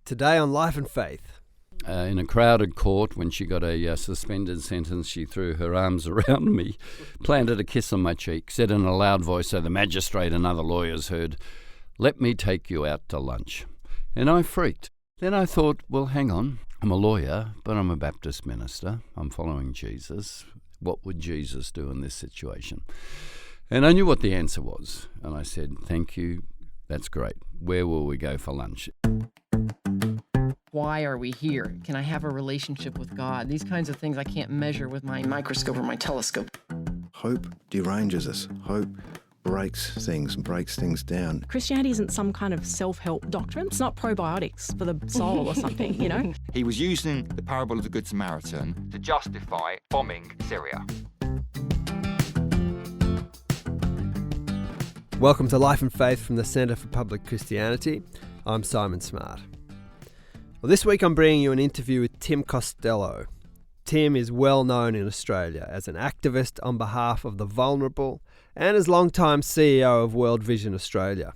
Today on Life and Faith. In a crowded court, when she got a suspended sentence, she threw her arms around me, planted a kiss on my cheek, said in a loud voice so the magistrate and other lawyers heard, "Let me take you out to lunch." And I freaked. Then I thought, well, hang on, I'm a lawyer, but I'm a Baptist minister. I'm following Jesus. What would Jesus do in this situation? And I knew what the answer was. And I said, thank you, that's great. Where will we go for lunch? Why are we here? Can I have a relationship with God? These kinds of things I can't measure with my microscope or my telescope. Hope deranges us. Hope breaks things down. Christianity isn't some kind of self-help doctrine. It's not probiotics for the soul or something, you know? He was using the parable of the Good Samaritan to justify bombing Syria. Welcome to Life and Faith from the Centre for Public Christianity. I'm Simon Smart. Well, this week I'm bringing you an interview with Tim Costello. Tim is well known in Australia as an activist on behalf of the vulnerable and as long-time CEO of World Vision Australia.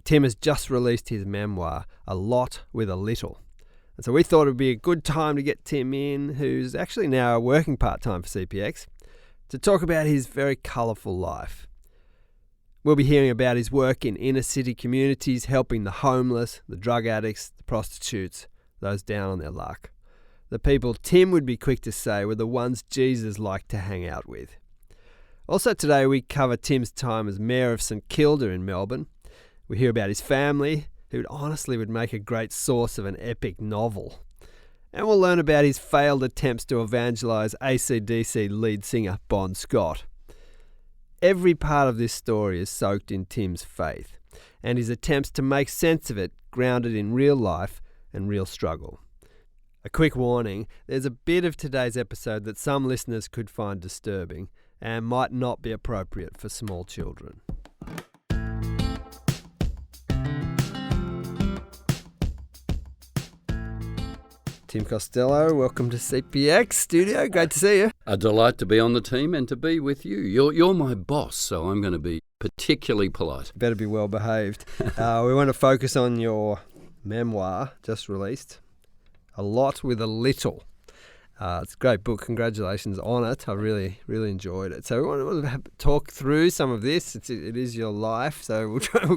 Tim has just released his memoir, A Lot with a Little. And so we thought it would be a good time to get Tim in, who's actually now working part-time for CPX, to talk about his very colourful life. We'll be hearing about his work in inner city communities, helping the homeless, the drug addicts, the prostitutes, those down on their luck. The people Tim would be quick to say were the ones Jesus liked to hang out with. Also today we cover Tim's time as Mayor of St Kilda in Melbourne. We hear about his family, who honestly would make a great source of an epic novel. And we'll learn about his failed attempts to evangelise AC/DC lead singer Bon Scott. Every part of this story is soaked in Tim's faith and his attempts to make sense of it, grounded in real life and real struggle. A quick warning, there's a bit of today's episode that some listeners could find disturbing and might not be appropriate for small children. Tim Costello, welcome to CPX Studio. Great to see you. A delight to be on the team and to be with you. You're my boss, so I'm going to be particularly polite. Better be well behaved. We want to focus on your memoir, just released, A Lot with a Little. It's a great book. Congratulations on it. I really, really enjoyed it. So we want to talk through some of this. It is your life, so we'll try to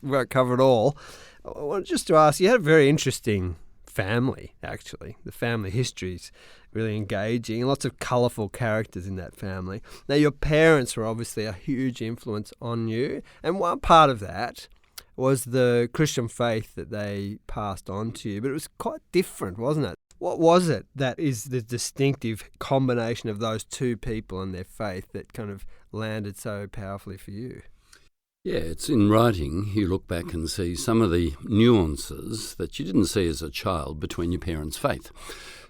we won't cover it all. I wanted just to ask, you had a very interesting family, actually. The family history's really engaging. Lots of colourful characters in that family. Now, your parents were obviously a huge influence on you, and one part of that was the Christian faith that they passed on to you, but it was quite different, wasn't it? What was it that is the distinctive combination of those two people and their faith that kind of landed so powerfully for you? Yeah, it's in writing. You look back and see some of the nuances that you didn't see as a child between your parents' faith.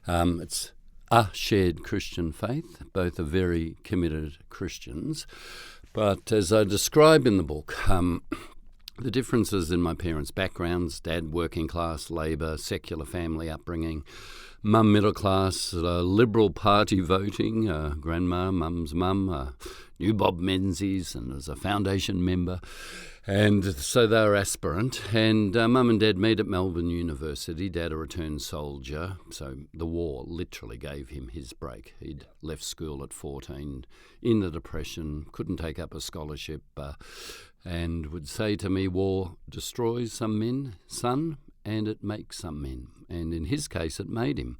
It's a shared Christian faith. Both are very committed Christians. But as I describe in the book, the differences in my parents' backgrounds, dad working class, Labor, secular family upbringing, mum middle class, Liberal Party voting, grandma, mum's mum, knew Bob Menzies and was a foundation member. And so they were aspirant. And mum and dad met at Melbourne University. Dad a returned soldier, so the war literally gave him his break. He'd left school at 14 in the Depression, couldn't take up a scholarship, and would say to me, war destroys some men, son, and it makes some men. And in his case, it made him,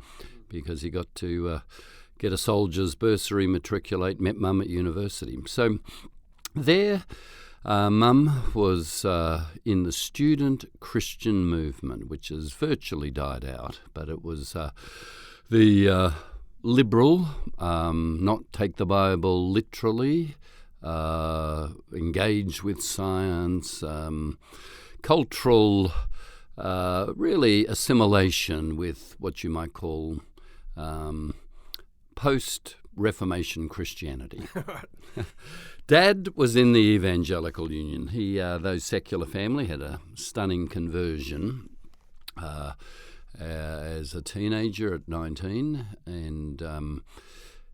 because he got to get a soldier's bursary, matriculate, met mum at university. So there, mum was in the student Christian movement, which has virtually died out, but it was the liberal, not take the Bible literally, engage with science, cultural, really assimilation with what you might call post-Reformation Christianity. Dad was in the Evangelical Union. He, those secular family, had a stunning conversion as a teenager at 19, and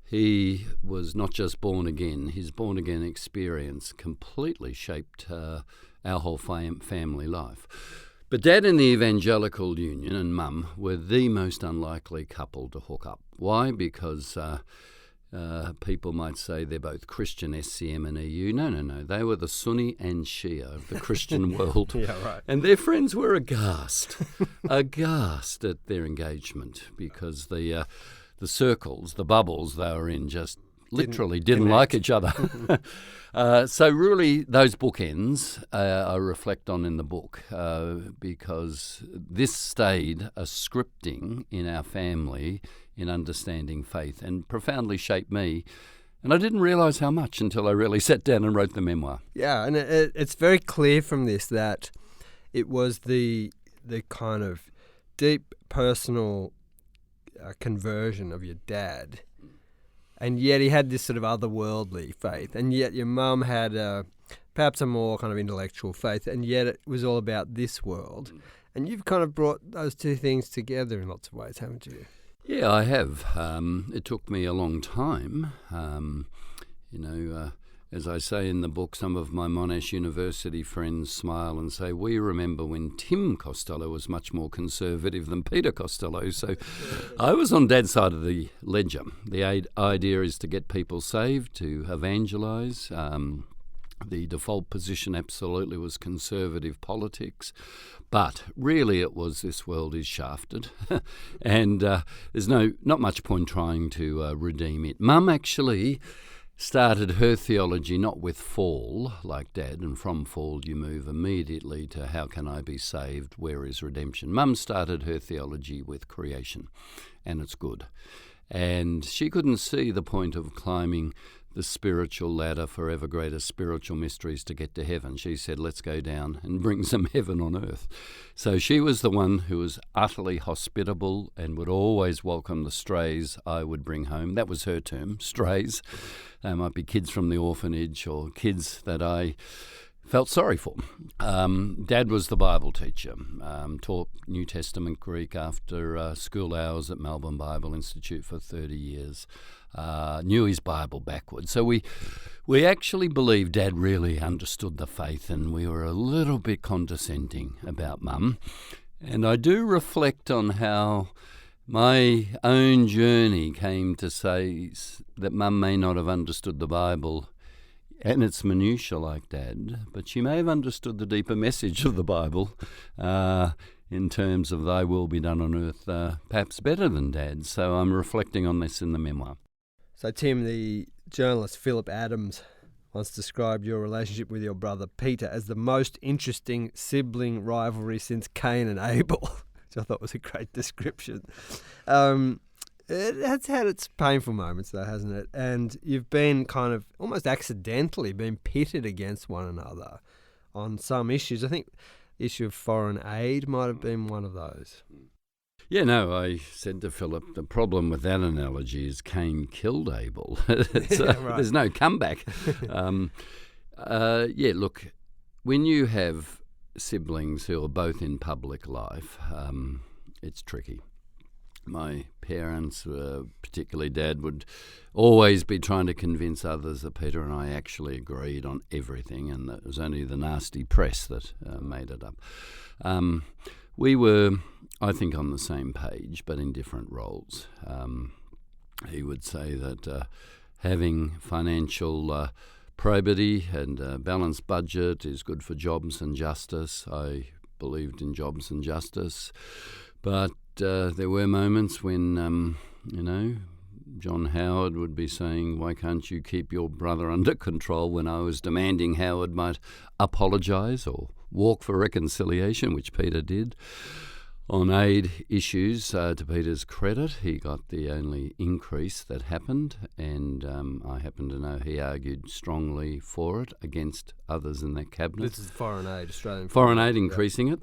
he was not just born again. His born-again experience completely shaped our whole family life. But Dad and the Evangelical Union and Mum were the most unlikely couple to hook up. Why? Because people might say they're both Christian, SCM and EU. No. They were the Sunni and Shia of the Christian world. Yeah, right. And their friends were aghast at their engagement because the circles, the bubbles they were in just literally didn't like each other. So really those bookends I reflect on in the book because this stayed a scripting in our family in understanding faith and profoundly shaped me. And I didn't realise how much until I really sat down and wrote the memoir. Yeah, and it's very clear from this that it was the kind of deep personal conversion of your dad, and yet he had this sort of otherworldly faith, and yet your mum had perhaps a more kind of intellectual faith, and yet it was all about this world. And you've kind of brought those two things together in lots of ways, haven't you? Yeah, I have. It took me a long time. As I say in the book, some of my Monash University friends smile and say, we remember when Tim Costello was much more conservative than Peter Costello. So I was on Dad's side of the ledger. The idea is to get people saved, to evangelise. The default position absolutely was conservative politics. But really it was this world is shafted and there's not much point trying to redeem it. Mum actually started her theology not with fall, like Dad, and from fall you move immediately to how can I be saved, where is redemption. Mum started her theology with creation, and it's good. And she couldn't see the point of climbing the spiritual ladder for ever greater spiritual mysteries to get to heaven. She said, let's go down and bring some heaven on earth. So she was the one who was utterly hospitable and would always welcome the strays I would bring home. That was her term, strays. They might be kids from the orphanage or kids that I felt sorry for. Dad was the Bible teacher, taught New Testament Greek after school hours at Melbourne Bible Institute for 30 years. Knew his Bible backwards. So we actually believed Dad really understood the faith, and we were a little bit condescending about Mum. And I do reflect on how my own journey came to say that Mum may not have understood the Bible and its minutiae like Dad, but she may have understood the deeper message of the Bible in terms of thy will be done on earth, perhaps better than Dad. So I'm reflecting on this in the memoir. So, Tim, the journalist Philip Adams once described your relationship with your brother Peter as the most interesting sibling rivalry since Cain and Abel, which I thought was a great description. It has had its painful moments, though, hasn't it? And you've been kind of almost accidentally been pitted against one another on some issues. I think the issue of foreign aid might have been one of those. Yeah, no, I said to Philip, the problem with that analogy is Cain killed Abel. There's no comeback. Look, when you have siblings who are both in public life, it's tricky. My parents, particularly Dad, would always be trying to convince others that Peter and I actually agreed on everything, and that it was only the nasty press that made it up. We were, I think, on the same page, but in different roles. He would say that having financial probity and a balanced budget is good for jobs and justice. I believed in jobs and justice, but there were moments when, John Howard would be saying, why can't you keep your brother under control, when I was demanding Howard might apologise or walk for reconciliation, which Peter did. On aid issues, to Peter's credit, he got the only increase that happened, and I happen to know he argued strongly for it against others in that cabinet. This is foreign aid, Australian foreign aid, increasing it.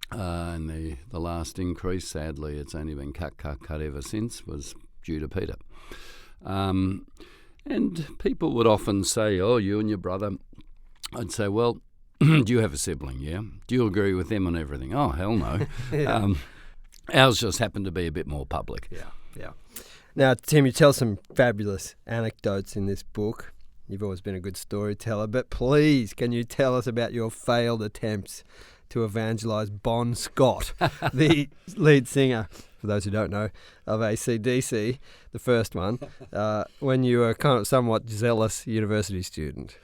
And the last increase, sadly, it's only been cut ever since, was due to Peter. And people would often say, oh, you and your brother. I'd say, well, do you have a sibling, yeah? Do you agree with them on everything? Oh, hell no. Yeah. Ours just happened to be a bit more public. Yeah. Now, Tim, you tell some fabulous anecdotes in this book. You've always been a good storyteller, but please, can you tell us about your failed attempts to evangelise Bon Scott, the lead singer, for those who don't know, of AC/DC, the first one, when you were kind of somewhat zealous university student?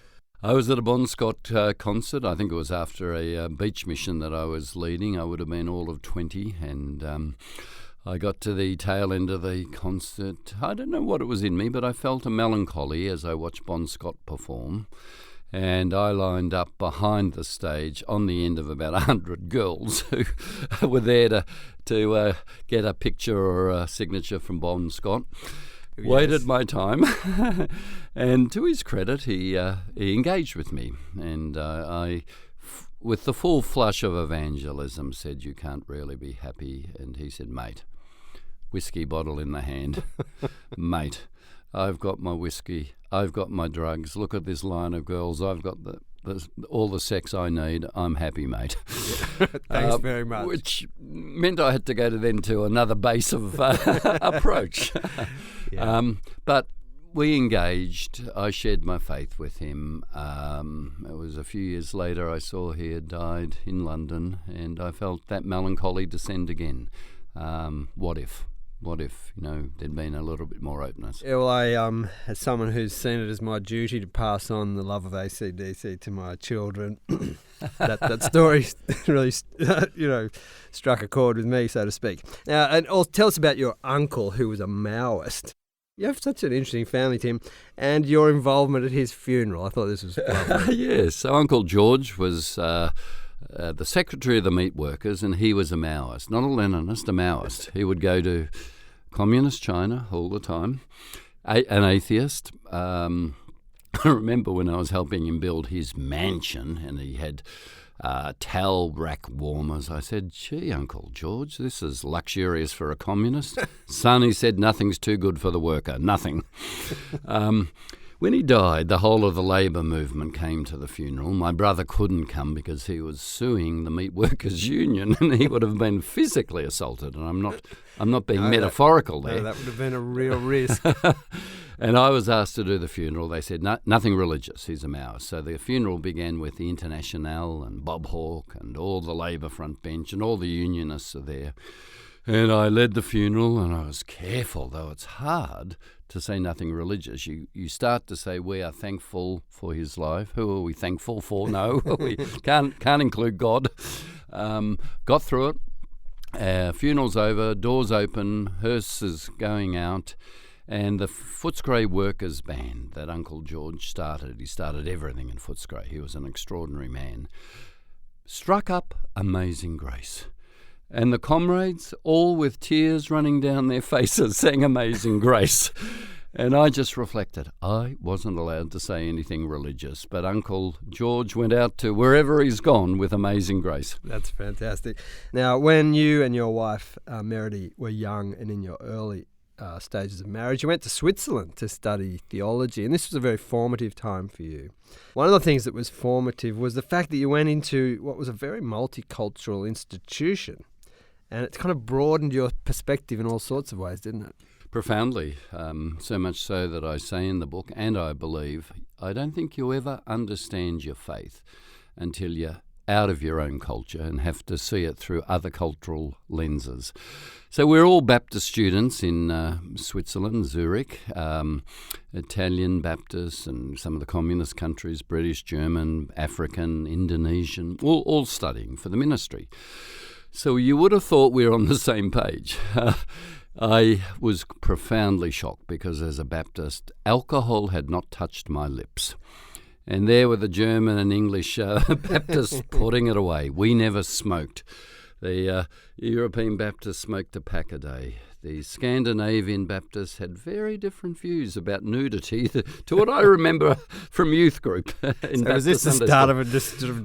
I was at a Bon Scott concert. I think it was after a beach mission that I was leading. I would have been all of 20, and I got to the tail end of the concert. I don't know what it was in me, but I felt a melancholy as I watched Bon Scott perform. And I lined up behind the stage on the end of about 100 girls who were there to get a picture or a signature from Bon Scott. Yes. Waited my time, and to his credit, he engaged with me, and I, with the full flush of evangelism, said, "You can't really be happy." And he said, "Mate, whiskey bottle in the hand, mate, I've got my whiskey, I've got my drugs. Look at this line of girls. I've got all the sex I need. I'm happy, mate." Thanks very much. Which meant I had to go to another base of approach. Yeah. But we engaged. I shared my faith with him. It was a few years later I saw he had died in London, and I felt that melancholy descend again. What if, there'd been a little bit more openness? Yeah, well, I, as someone who's seen it as my duty to pass on the love of AC/DC to my children, that story really, struck a chord with me, so to speak. Now, and tell us about your uncle, who was a Maoist. You have such an interesting family, Tim, and your involvement at his funeral. I thought this was lovely. Yes, so Uncle George was the secretary of the meat workers, and he was a Maoist, not a Leninist, a Maoist. He would go to communist China all the time, an atheist. I remember when I was helping him build his mansion, and he had towel rack warmers. I said, "Gee, Uncle George, this is luxurious for a communist." "Son," he said, "nothing's too good for the worker, nothing." When he died, the whole of the labour movement came to the funeral. My brother couldn't come because he was suing the Meat Workers Union, and he would have been physically assaulted. And I'm not being metaphorical there. No, that would have been a real risk. And I was asked to do the funeral. They said, nothing religious, he's a Maoist. So the funeral began with the Internationale and Bob Hawke and all the Labour front bench, and all the unionists are there. And I led the funeral, and I was careful, though it's hard to say nothing religious. You start to say, we are thankful for his life. Who are we thankful for? No, we can't include God. Got through it. Funeral's over, doors open, hearse is going out, and the Footscray Workers Band that Uncle George started, he started everything in Footscray. He was an extraordinary man. Struck up Amazing Grace. And the comrades, all with tears running down their faces, sang Amazing Grace. And I just reflected, I wasn't allowed to say anything religious, but Uncle George went out to wherever he's gone with Amazing Grace. That's fantastic. Now, when you and your wife, Meredy, were young and in your early stages of marriage, you went to Switzerland to study theology, and this was a very formative time for you. One of the things that was formative was the fact that you went into what was a very multicultural institution. And it kind of broadened your perspective in all sorts of ways, didn't it? Profoundly. So much so that I say in the book, and I believe, I don't think you ever understand your faith until you're out of your own culture and have to see it through other cultural lenses. So we're all Baptist students in Switzerland, Zurich, Italian Baptists and some of the communist countries, British, German, African, Indonesian, all studying for the ministry. So you would have thought we were on the same page. I was profoundly shocked because as a Baptist, alcohol had not touched my lips. And there were the German and English Baptists putting it away. We never smoked. The European Baptists smoked a pack a day. The Scandinavian Baptists had very different views about nudity to what I remember from youth group. So was this the start of a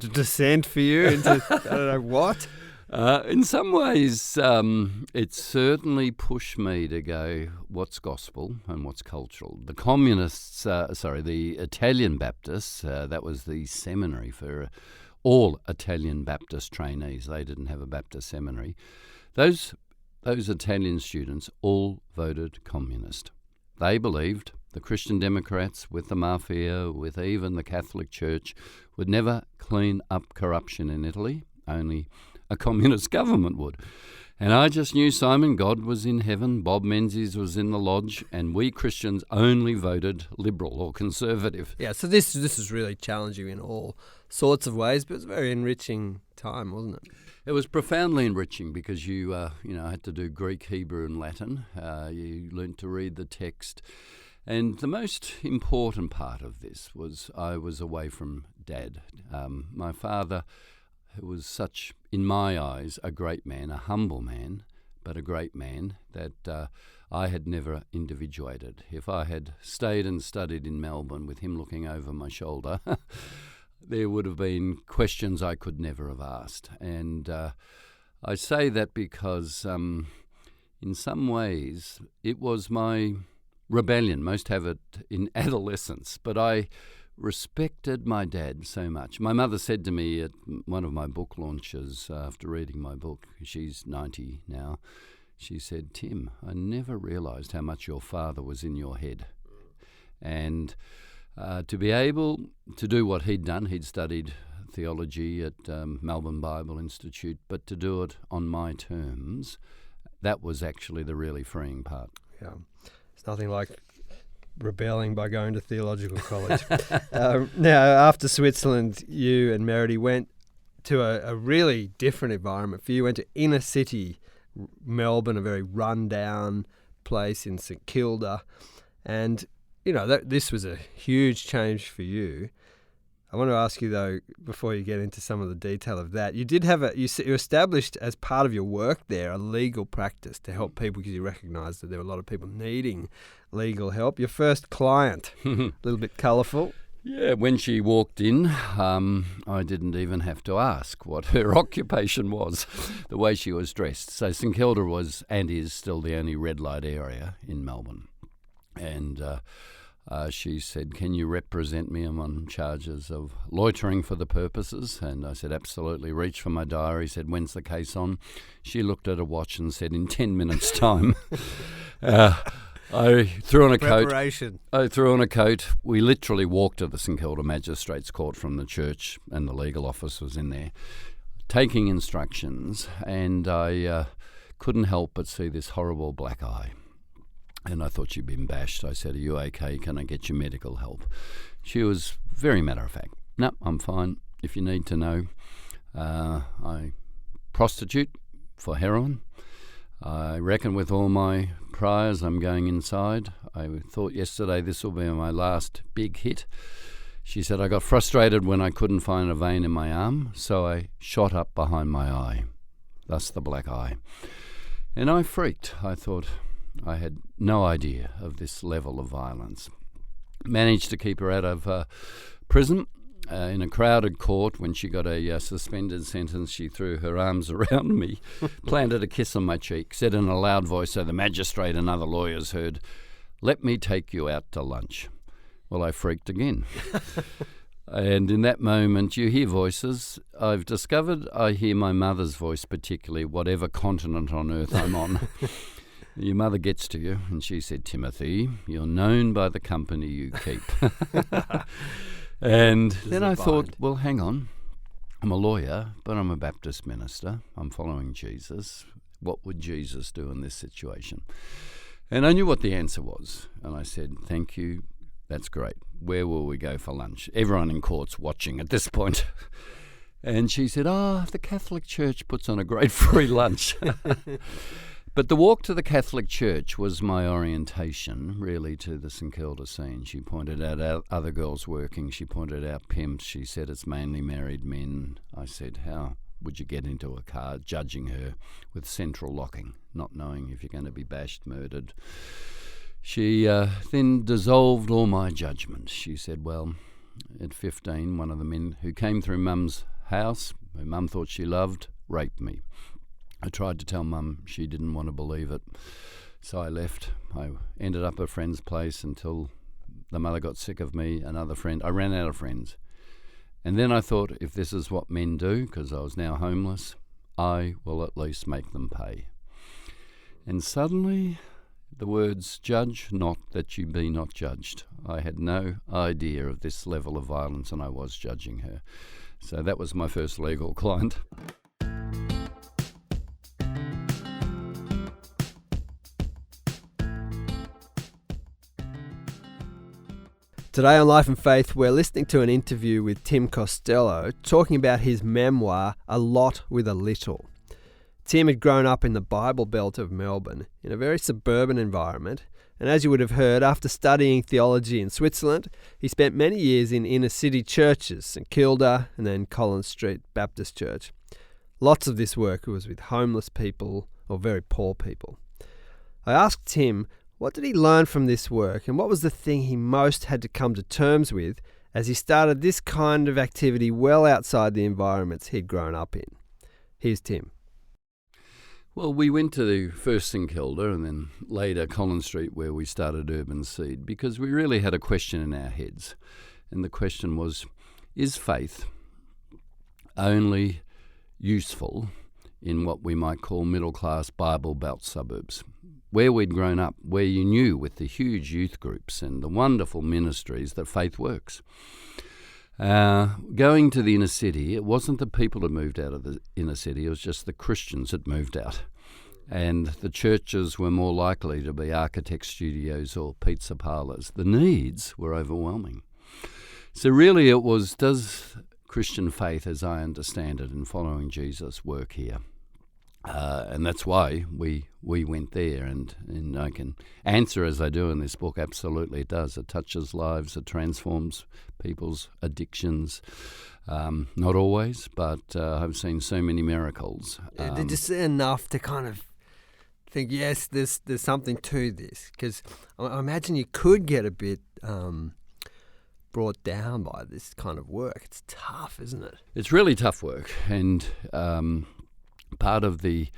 descent for you into, I don't know, what? In some ways, it certainly pushed me to go, what's gospel and what's cultural? The communists, the Italian Baptists, that was the seminary for all Italian Baptist trainees. They didn't have a Baptist seminary. Those Italian students all voted communist. They believed the Christian Democrats with the Mafia, with even the Catholic Church, would never clean up corruption in Italy. only a communist government would. And I just knew, Simon, God was in heaven, Bob Menzies was in the lodge, and we Christians only voted Liberal or Conservative. Yeah, so this is really challenging in all sorts of ways, but it's a very enriching time, wasn't it? It was profoundly enriching because you had to do Greek, Hebrew and Latin. You learnt to read the text. And the most important part of this was I was away from Dad. My father, who was such, in my eyes, a great man, a humble man, but a great man that I had never individuated. If I had stayed and studied in Melbourne with him looking over my shoulder, there would have been questions I could never have asked. And I say that because in some ways it was my rebellion. Most have it in adolescence, but I respected my dad so much. My mother said to me at one of my book launches after reading my book, she's 90 now, she said, "Tim, I never realised how much your father was in your head." And to be able to do what he'd done, he'd studied theology at Melbourne Bible Institute, but to do it on my terms, that was actually the really freeing part. Yeah, it's nothing like rebelling by going to theological college. Now, after Switzerland, you and Meredy went to a really different environment for you. You went to inner city Melbourne, a very run-down place in St Kilda. And, you know, this was a huge change for you. I want to ask you, though, before you get into some of the detail of that, you did have you established as part of your work there a legal practice to help people because you recognised that there were a lot of people needing legal help. Your first client, a little bit colourful. Yeah, when she walked in, I didn't even have to ask what her occupation was, the way she was dressed. So St Kilda was and is still the only red light area in Melbourne. And she said, "Can you represent me? I'm on charges of loitering for the purposes." And I said, "Absolutely." Reached for my diary, said, "When's the case on?" She looked at a watch and said, "In 10 minutes' time." I threw on a coat. We literally walked to the St Kilda Magistrates Court from the church, and the legal office was in there, taking instructions, and I couldn't help but see this horrible black eye. And I thought she'd been bashed. I said, "Are you okay? Can I get you medical help?" She was very matter-of-fact. "No, I'm fine. If you need to know, I prostitute for heroin. I reckon with all my priors I'm going inside. I thought yesterday this will be my last big hit." She said, "I got frustrated when I couldn't find a vein in my arm, so I shot up behind my eye." Thus the black eye. And I freaked. I thought I had no idea of this level of violence. Managed to keep her out of prison. In a crowded court, when she got a suspended sentence, she threw her arms around me, planted a kiss on my cheek, said in a loud voice so the magistrate and other lawyers heard, "Let me take you out to lunch." Well, I freaked again. And in that moment, you hear voices. I've discovered I hear my mother's voice particularly, whatever continent on earth I'm on. Your mother gets to you, and she said, "Timothy, you're known by the company you keep." And then I thought, well, hang on. I'm a lawyer, but I'm a Baptist minister. I'm following Jesus. What would Jesus do in this situation? And I knew what the answer was. And I said, "Thank you. That's great. Where will we go for lunch?" Everyone in court's watching at this point. And she said, "The Catholic Church puts on a great free lunch." But the walk to the Catholic Church was my orientation, really, to the St Kilda scene. She pointed out other girls working. She pointed out pimps. She said it's mainly married men. I said, "How would you get into a car?" Judging her with central locking, not knowing if you're going to be bashed, murdered. She then dissolved all my judgment. She said, well, at 15, one of the men who came through Mum's house, who Mum thought she loved, raped me. I tried to tell Mum. She didn't want to believe it. So I left. I ended up at a friend's place until the mother got sick of me. Another friend. I ran out of friends. And then I thought, if this is what men do, because I was now homeless, I will at least make them pay. And suddenly the words, "Judge not that you be not judged." I had no idea of this level of violence, and I was judging her. So that was my first legal client. Today on Life and Faith, we're listening to an interview with Tim Costello talking about his memoir, A Lot with a Little. Tim had grown up in the Bible Belt of Melbourne in a very suburban environment, and as you would have heard, after studying theology in Switzerland, he spent many years in inner city churches, St Kilda and then Collins Street Baptist Church. Lots of this work was with homeless people or very poor people. I asked Tim, what did he learn from this work, and what was the thing he most had to come to terms with as he started this kind of activity well outside the environments he'd grown up in? Here's Tim. Well, we went to first St Kilda and then later Collins Street, where we started Urban Seed, because we really had a question in our heads. And the question was, is faith only useful in what we might call middle-class Bible Belt suburbs? Where we'd grown up, where you knew with the huge youth groups and the wonderful ministries that faith works. Going to the inner city, it wasn't the people that moved out of the inner city, it was just the Christians that moved out. And the churches were more likely to be architect studios or pizza parlours. The needs were overwhelming. So really it was, does Christian faith, as I understand it, in following Jesus, work here? And that's why we went there, and I can answer as I do in this book, absolutely it does. It touches lives, it transforms people's addictions. Not always, but I've seen so many miracles. Did you see enough to kind of think, yes, there's something to this? Because I imagine you could get a bit brought down by this kind of work. It's tough, isn't it? It's really tough work, and part of the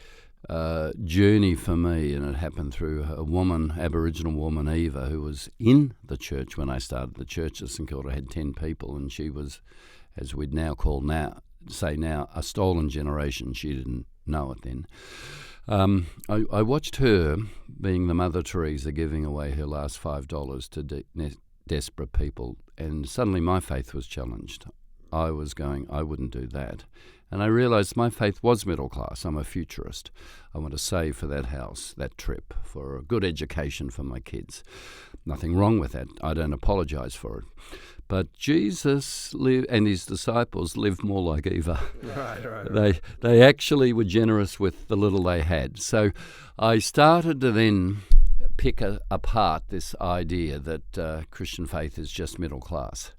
journey for me, and it happened through a woman, Aboriginal woman, Eva, who was in the church when I started. The church of St Kilda had 10 people, and she was, as we'd now say now, a stolen generation. She didn't know it then. I watched her, being the Mother Teresa, giving away her last $5 to desperate people, and suddenly my faith was challenged. I was going, I wouldn't do that. And I realised my faith was middle class. I'm a futurist. I want to save for that house, that trip, for a good education for my kids. Nothing wrong with that. I don't apologise for it. But Jesus and his disciples lived more like Eva. Right. They actually were generous with the little they had. So I started to then pick apart this idea that Christian faith is just middle class.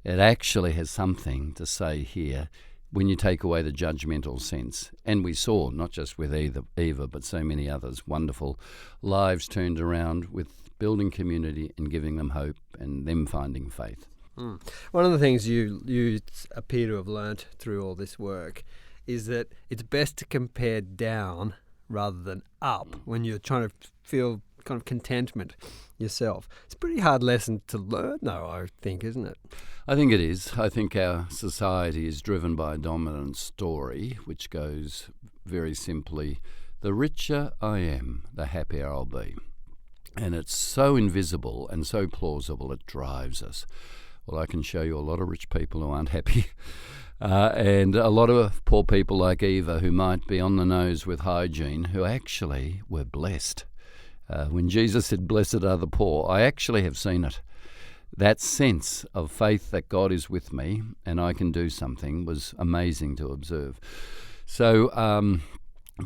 It actually has something to say here when you take away the judgmental sense. And we saw, not just with Eva, but so many others, wonderful lives turned around with building community and giving them hope and them finding faith. One of the things you appear to have learnt through all this work is that it's best to compare down rather than up when you're trying to feel kind of contentment yourself. It's a pretty hard lesson to learn, though, I think, isn't it? I think it is. I think our society is driven by a dominant story, which goes very simply, the richer I am, the happier I'll be. And it's so invisible and so plausible, it drives us. Well, I can show you a lot of rich people who aren't happy. And a lot of poor people like Eva who might be on the nose with hygiene who actually were blessed. When Jesus said, "Blessed are the poor," I actually have seen it. That sense of faith that God is with me and I can do something was amazing to observe. So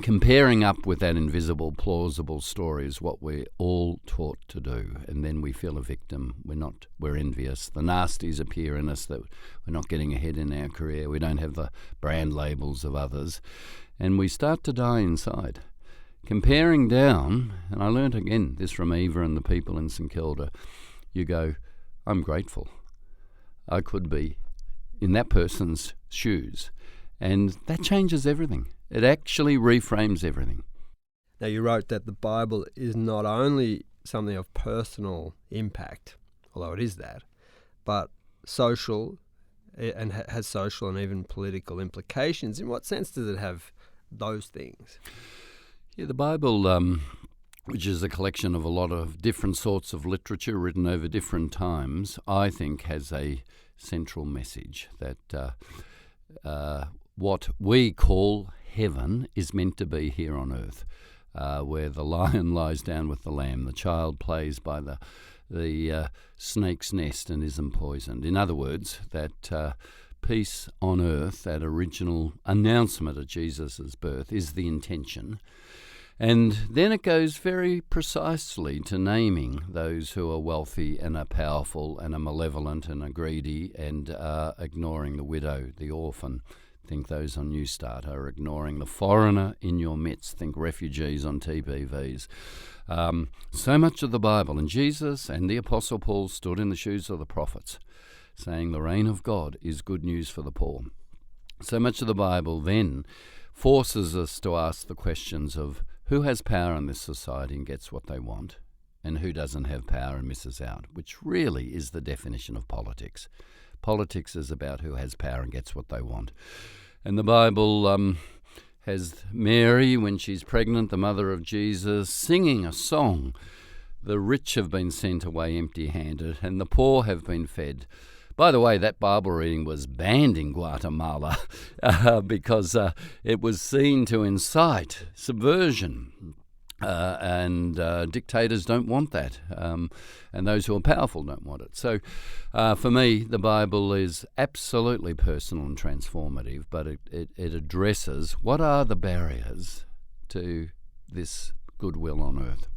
comparing up with that invisible, plausible story is what we're all taught to do. And then we feel a victim. We're envious. The nasties appear in us that we're not getting ahead in our career. We don't have the brand labels of others. And we start to die inside. Comparing down, and I learnt again this from Eva and the people in St Kilda, you go, I'm grateful. I could be in that person's shoes. And that changes everything. It actually reframes everything. Now, you wrote that the Bible is not only something of personal impact, although it is that, but social and has social and even political implications. In what sense does it have those things? Yeah, the Bible, which is a collection of a lot of different sorts of literature written over different times, I think has a central message that what we call heaven is meant to be here on earth, where the lion lies down with the lamb, the child plays by the snake's nest and isn't poisoned. In other words, that peace on earth, that original announcement of Jesus' birth, is the intention. And then it goes very precisely to naming those who are wealthy and are powerful and are malevolent and are greedy and are ignoring the widow, the orphan. Think those on New Start are ignoring the foreigner in your midst. Think refugees on TPVs. So much of the Bible, and Jesus and the Apostle Paul stood in the shoes of the prophets, saying the reign of God is good news for the poor. So much of the Bible then forces us to ask the questions of who has power in this society and gets what they want, and who doesn't have power and misses out, which really is the definition of politics. Politics is about who has power and gets what they want. And the Bible has Mary, when she's pregnant, the mother of Jesus, singing a song. The rich have been sent away empty-handed, and the poor have been fed. By the way, that Bible reading was banned in Guatemala because it was seen to incite subversion. And dictators don't want that, and those who are powerful don't want it. So for me, the Bible is absolutely personal and transformative, but it addresses what are the barriers to this goodwill on earth.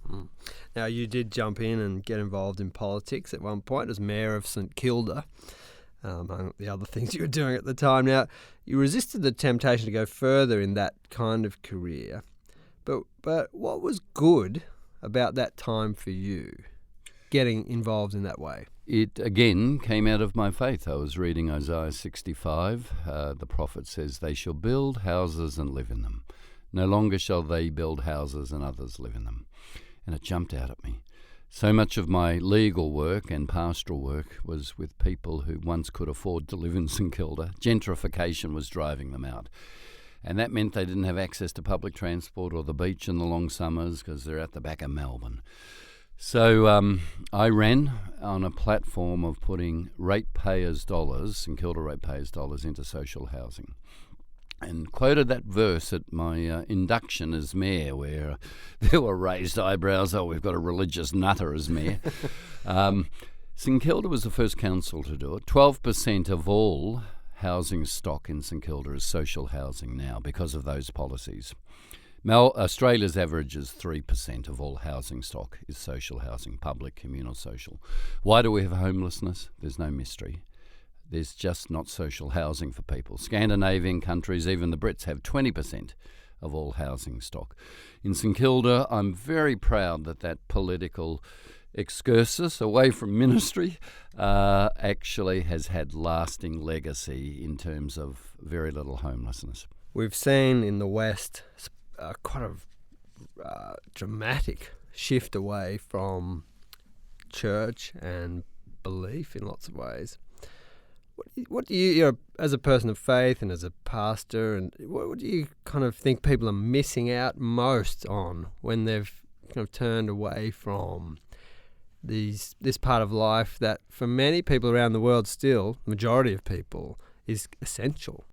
Now, you did jump in and get involved in politics at one point as mayor of St Kilda, among the other things you were doing at the time. Now, you resisted the temptation to go further in that kind of career. But what was good about that time for you, getting involved in that way? It, again, came out of my faith. I was reading Isaiah 65. The prophet says, "They shall build houses and live in them. No longer shall they build houses and others live in them." And it jumped out at me. So much of my legal work and pastoral work was with people who once could afford to live in St Kilda. Gentrification was driving them out. And that meant they didn't have access to public transport or the beach in the long summers because they're at the back of Melbourne. So I ran on a platform of putting ratepayers' dollars, St Kilda ratepayers' dollars, into social housing, and quoted that verse at my induction as mayor, where there were raised eyebrows. Oh, we've got a religious nutter as mayor. St Kilda was the first council to do it. 12% of all housing stock in St Kilda is social housing now because of those policies. Australia's average is 3% of all housing stock is social housing, public, communal, social. Why do we have homelessness? There's no mystery. There's just not social housing for people. Scandinavian countries, even the Brits, have 20% of all housing stock. In St Kilda, I'm very proud that political excursus away from ministry actually has had lasting legacy in terms of very little homelessness. We've seen in the West quite a dramatic shift away from church and belief in lots of ways. What do you, as a person of faith and as a pastor, and what do you kind of think people are missing out most on when they've kind of turned away from this part of life that for many people around the world still, majority of people, is essential?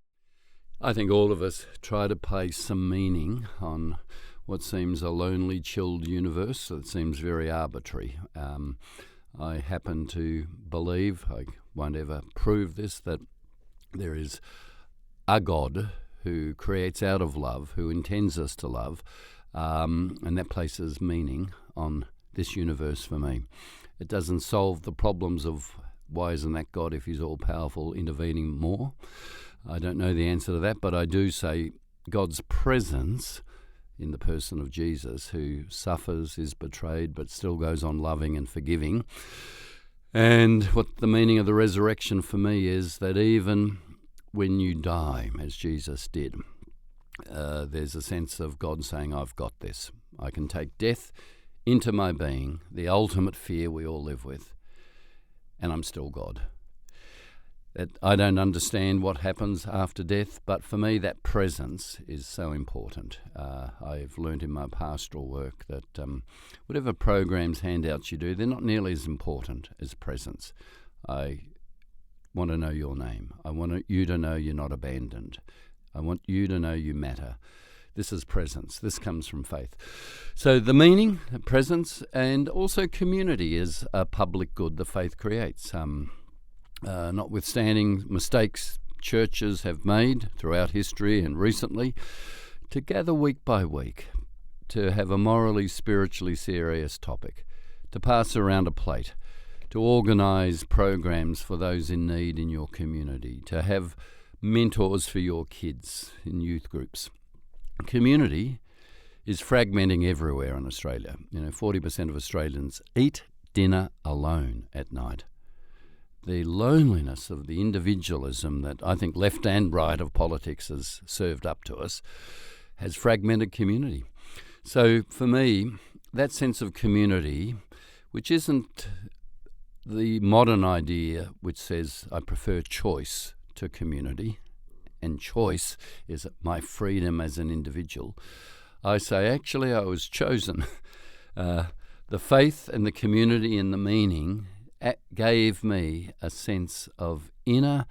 I think all of us try to place some meaning on what seems a lonely, chilled universe that seems very arbitrary. I happen to believe, I won't ever prove this, that there is a God who creates out of love, who intends us to love, and that places meaning on this universe for me. It doesn't solve the problems of why isn't that God, if he's all-powerful, intervening more? I don't know the answer to that, but I do say God's presence in the person of Jesus, who suffers, is betrayed, but still goes on loving and forgiving. And what the meaning of the resurrection for me is that even when you die, as Jesus did, there's a sense of God saying, I've got this. I can take death into my being, the ultimate fear we all live with, and I'm still God. That I don't understand what happens after death, but for me that presence is so important. I've learned in my pastoral work that whatever programs, handouts you do, they're not nearly as important as presence. I want to know your name. I want you to know you're not abandoned. I want you to know you matter. This is presence. This comes from faith. So the meaning, presence, and also community is a public good the faith creates. Notwithstanding mistakes churches have made throughout history and recently, to gather week by week, to have a morally, spiritually serious topic, to pass around a plate, to organise programs for those in need in your community, to have mentors for your kids in youth groups. Community is fragmenting everywhere in Australia. 40% of Australians eat dinner alone at night. The loneliness of the individualism that I think left and right of politics has served up to us has fragmented community. So for me, that sense of community, which isn't the modern idea which says I prefer choice to community, and choice is my freedom as an individual, I say actually I was chosen. The faith and the community and the meaning gave me a sense of inner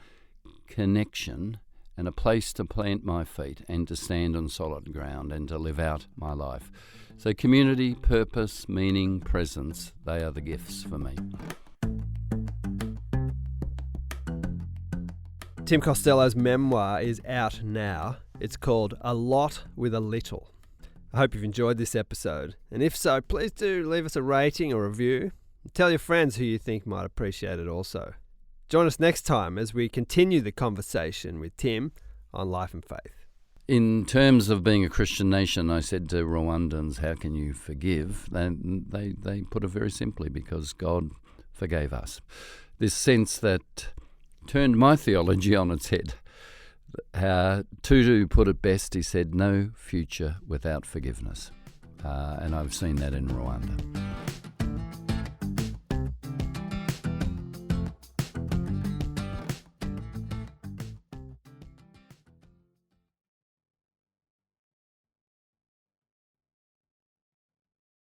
connection and a place to plant my feet and to stand on solid ground and to live out my life. So community, purpose, meaning, presence, they are the gifts for me. Tim Costello's memoir is out now. It's called A Lot with a Little. I hope you've enjoyed this episode, and if so, please do leave us a rating or review. Tell your friends who you think might appreciate it also. Join us next time as we continue the conversation with Tim on life and faith. In terms of being a Christian nation, I said to Rwandans, how can you forgive? They put it very simply, because God forgave us. This sense that turned my theology on its head. Tutu put it best, he said, no future without forgiveness. And I've seen that in Rwanda.